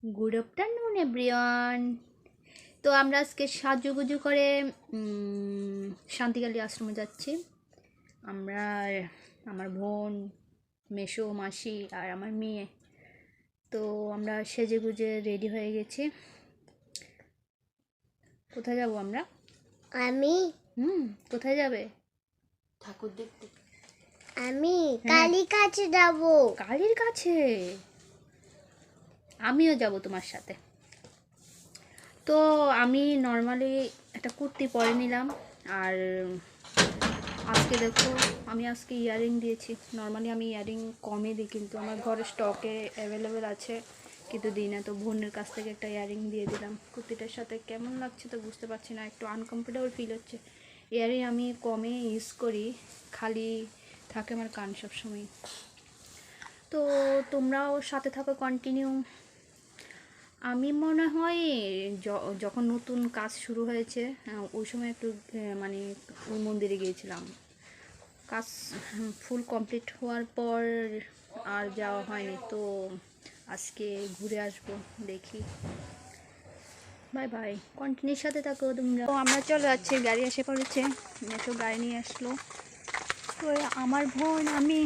Good afternoon everyone. তো আমরা আজকে সাজুগুজু করে শান্তিকালী আশ্রমে যাচ্ছি। আমরা, আমার বোন, মেসো, মাসি আর আমার মেয়ে। তো আমরা সেজে গুজে রেডি হয়ে গেছি। কোথায় যাব আমরা? আমি কোথায় যাবে? ঠাকুর দেখতে। আমি কালীর কাছে যাব। কালীর কাছে? আমিও যাব তোমার সাথে। তো আমি নর্মালি একটা কুর্তি পরে নিলাম। আর আজকে দেখো, আমি আজকে ইয়াররিং দিয়েছি। নর্মালি আমি ইয়াররিং কমই দিই, কিন্তু আমার ঘরে স্টকে অ্যাভেলেবেল আছে, কিন্তু দিই না। তো বোনের কাছ থেকে একটা ইয়াররিং দিয়ে দিলাম। কুর্তিটার সাথে কেমন লাগছে তো বুঝতে পারছি না, একটু আনকমফোর্টেবল ফিল হচ্ছে। ইয়াররিং আমি কমে ইউজ করি, খালি থাকে আমার কান সবসময়। তো তোমরাও সাথে থাকো কন্টিনিউ। আমি মনে হয় যখন নতুন কাজ শুরু হয়েছে ওই সময় একটু মানে ওই মন্দিরে গিয়েছিলাম। কাজ ফুল কমপ্লিট হওয়ার পর আর যাওয়া হয়নি। তো আজকে ঘুরে আসবো, দেখি। বাই বাই, কন্টিনিউর সাথে থাকো তোমরা। তো আমরা চলে যাচ্ছি, গাড়ি এসে পড়েছে, তো গাড়ি নিয়ে আসলো। তো আমার বোন, আমি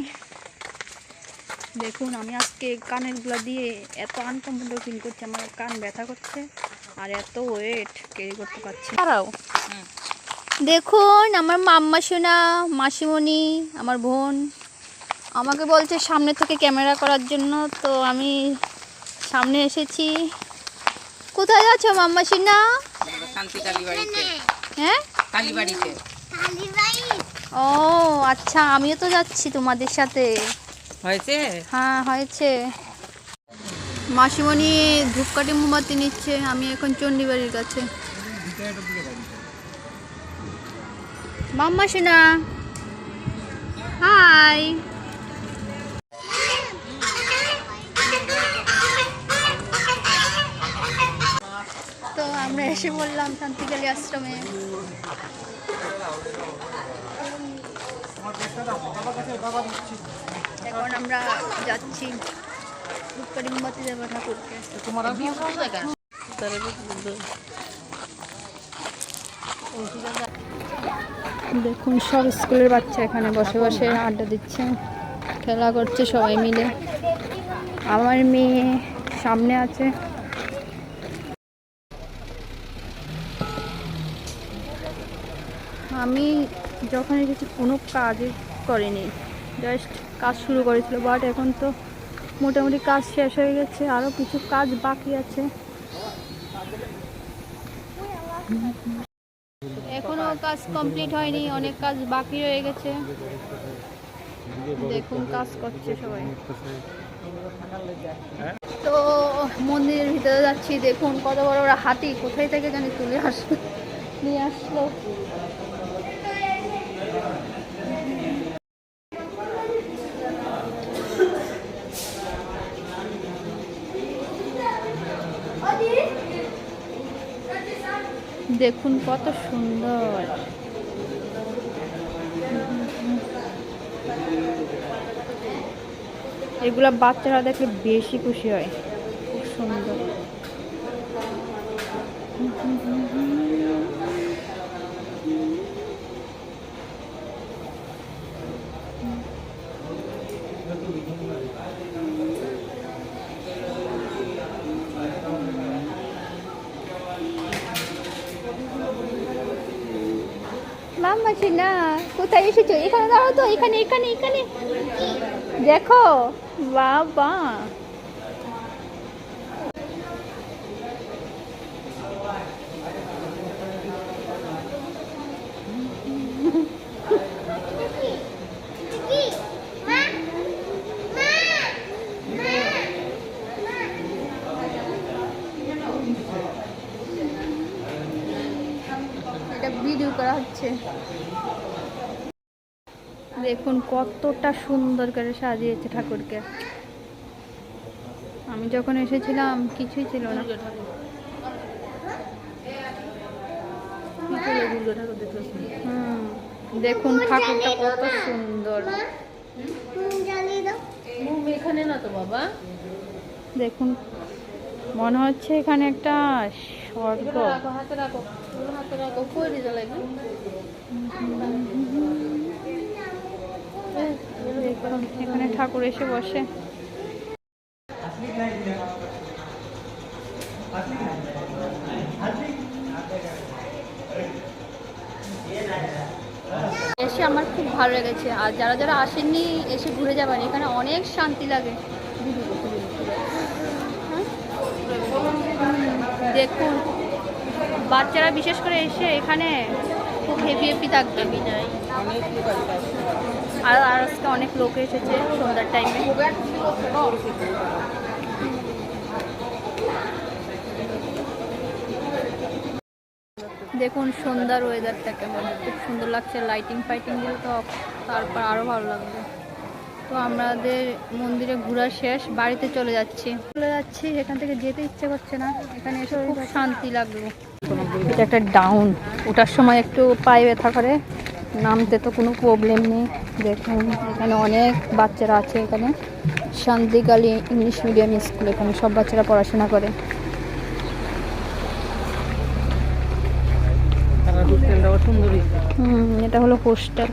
দেখুন, আমি আজকে কানেরগুলো দিয়ে এত আনকমফোর্টেবল ফিল করছি, আমার কান ব্যথা করছে আর এত ওয়েট ক্যারি করতে পারছি। দাঁড়াও, দেখুন আমার মাম্মা সোনা, মাসিমণি, আমার বোন আমাকে বলছে সামনে থেকে ক্যামেরা করার জন্য। তো আমি সামনে এসেছি। কোথায় যাচ্ছ মাম্মা সোনা? শান্তি কালীবাড়িতে। হ্যাঁ, কালীবাড়িতে। ও আচ্ছা, আমিও তো যাচ্ছি তোমাদের সাথে। হয়েছে? হ্যাঁ হয়েছে। মাসিমণি ধূপকাঠি মোমবাতি নিচ্ছে, আমি এখন চণ্ডীবাড়ির কাছে। মাম্মা সোনা, হাই। তো আমরা এসে বললাম শান্তিকালী আশ্রমে। এখন আমরা যাচ্ছি ধূপকাঠি মোমবাতি দেবো ঠাকুরকে। দেখুন সব স্কুলের বাচ্চা এখানে বসে বসে আড্ডা দিচ্ছে, খেলা করছে সবাই মিলে। আমার মেয়ে সামনে আছে। আমি যখন এসেছি কোনো কাজই করিনি, জাস্ট কাজ শুরু করেছিল, বাট এখন তো মোটামুটি কাজ শেষ হয়ে গেছে, আরও কিছু কাজ বাকি আছে। এখনো কাজ কমপ্লিট হয়নি, অনেক কাজ বাকি রয়ে গেছে। দেখুন কাজ করছে সবাই। তো মন্দিরের ভিতরে যাচ্ছি, দেখুন কত বড় বড় হাতি কোথায় থেকে জানি তুলে নিয়ে আসলো। দেখুন কত সুন্দর। এগুলা বাচ্চারা দেখলে বেশি খুশি হয়, খুব সুন্দর। মাম্মা সোনা, কোথায় এসেছো? এখানে দাঁড়াও তো, এখানে এখানে এখানে দেখো। বাবা, এটা ভিডিও করা হচ্ছে। দেখুন কতটা সুন্দর করে সাজিয়েছে ঠাকুরকে। আমি যখন এসেছিলাম কিছুই ছিল না। দেখুন ঠাকুরটা কত সুন্দর। এখানে না তো বাবা। দেখুন মনে হচ্ছে এখানে একটা স্বর্গ। হাতে রাখো, হাতে রাখো, কই দিতে লাগবে। দেখুন এখানে ঠাকুর এসে বসে। এসে আমার খুব ভালো লেগেছে, আর যারা যারা আসেননি এসে ঘুরে যাবেন, এখানে অনেক শান্তি লাগে। দেখুন বাচ্চারা বিশেষ করে এসে এখানে খুব হেভি হেভি থাকবে। আর আজকে অনেক লোক এসেছে সন্ধ্যার টাইমে। দেখুন সন্ধ্যার ওয়েদারটা কেমন, খুব সুন্দর লাগছে। লাইটিং ফাইটিং দিলে তো তারপর আরও ভালো লাগবে। তো আমাদের মন্দিরে ঘোরা শেষ, বাড়িতে চলে যাচ্ছি। এখান থেকে যেতে ইচ্ছে করছে না, এখানে এসে খুব শান্তি লাগলো। এটা একটা ডাউন, ওঠার সময় একটু পায়ে ব্যথা করে, নামতে তো কোনো প্রবলেম নেই। দেখুন এখানে অনেক বাচ্চারা আছে, এখানে শান্তিকালী ইংলিশ মিডিয়াম স্কুল, এখানে সব বাচ্চারা পড়াশোনা করে। এটা হলো হোস্টেল।